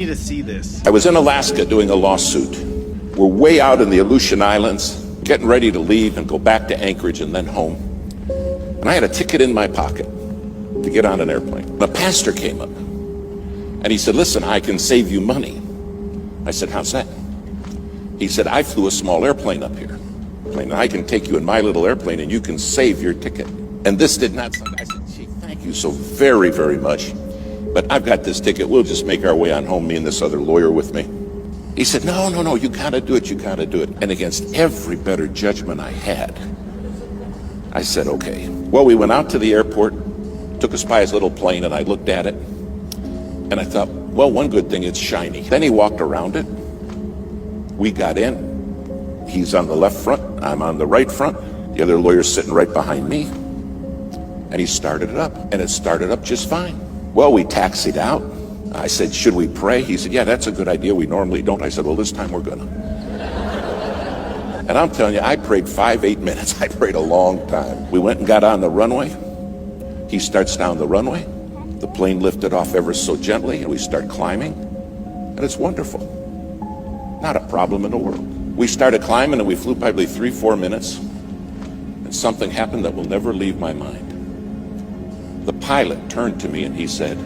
Need to see this. I was in Alaska doing a lawsuit. We're way out in the Aleutian Islands, getting ready to leave and go back to Anchorage and then home. And I had a ticket in my pocket to get on an airplane. The pastor came up and he said, "Listen, I can save you money." I said, "How's that?" He said, "I flew a small airplane up here. And I can take you in my little airplane and you can save your ticket." And this did not sound. I said, "Gee, thank you so very, very much. But I've got this ticket. We'll just make our way on home, me and this other lawyer with me." He said, no, you gotta do it, you gotta do it. And against every better judgment I had, I said, okay. Well, we went out to the airport, took us by his little plane, and I looked at it, and I thought, well, one good thing, it's shiny. Then he walked around it. We got in. He's on the left front, I'm on the right front. The other lawyer's sitting right behind me. And he started it up, and it started up just fine. Well, we taxied out. I said, should we pray? He said, yeah, that's a good idea. We normally don't. I said, well, this time we're gonna. And I'm telling you, I prayed 8 minutes. I prayed a long time. We went and got on the runway. He starts down the runway. The plane lifted off ever so gently, and we start climbing. And it's wonderful. Not a problem in the world. We started climbing, and we flew probably 3-4 minutes. And something happened that will never leave my mind. The pilot turned to me and he said,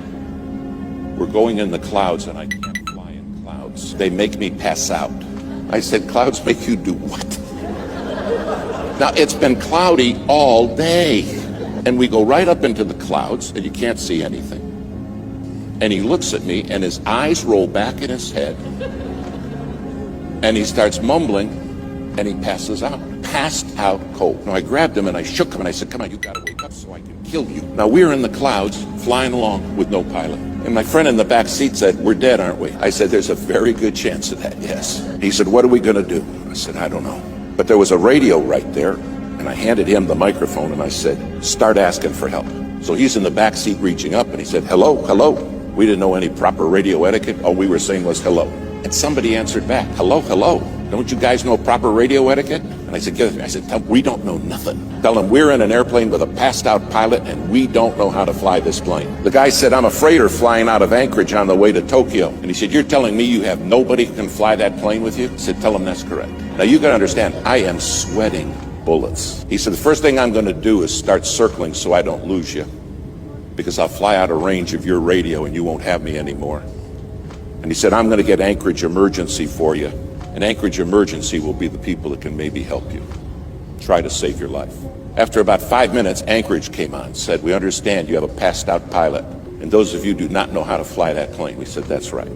"We're going in the clouds and I can't fly in clouds. They make me pass out." I said, "Clouds make you do what?" Now, it's been cloudy all day. And we go right up into the clouds and you can't see anything. And he looks at me and his eyes roll back in his head. And he starts mumbling and he passes out. Passed out cold. Now, I grabbed him and I shook him and I said, "Come on, you gotta wake up so I can kill you." Now, we're in the clouds flying along with no pilot. And my friend in the back seat said, "We're dead, aren't we?" I said, "There's a very good chance of that, yes." He said, "What are we gonna do?" I said, "I don't know." But there was a radio right there and I handed him the microphone and I said, "Start asking for help." So he's in the back seat reaching up and he said, "Hello, hello." We didn't know any proper radio etiquette. All we were saying was hello. And somebody answered back, "Hello, hello. Don't you guys know proper radio etiquette?" And I said, "Give it to me." I said, "We don't know nothing. Tell them we're in an airplane with a passed out pilot and we don't know how to fly this plane." The guy said, "I'm a freighter flying out of Anchorage on the way to Tokyo." And he said, "You're telling me you have nobody who can fly that plane with you?" I said, "Tell him that's correct." Now you gotta understand, I am sweating bullets. He said, "The first thing I'm gonna do is start circling so I don't lose you, because I'll fly out of range of your radio and you won't have me anymore." And he said, "I'm gonna get Anchorage Emergency for you. And Anchorage Emergency will be the people that can maybe help you. Try to save your life." After about 5 minutes, Anchorage came on, said, "We understand you have a passed out pilot. And those of you do not know how to fly that plane." We said, "That's right."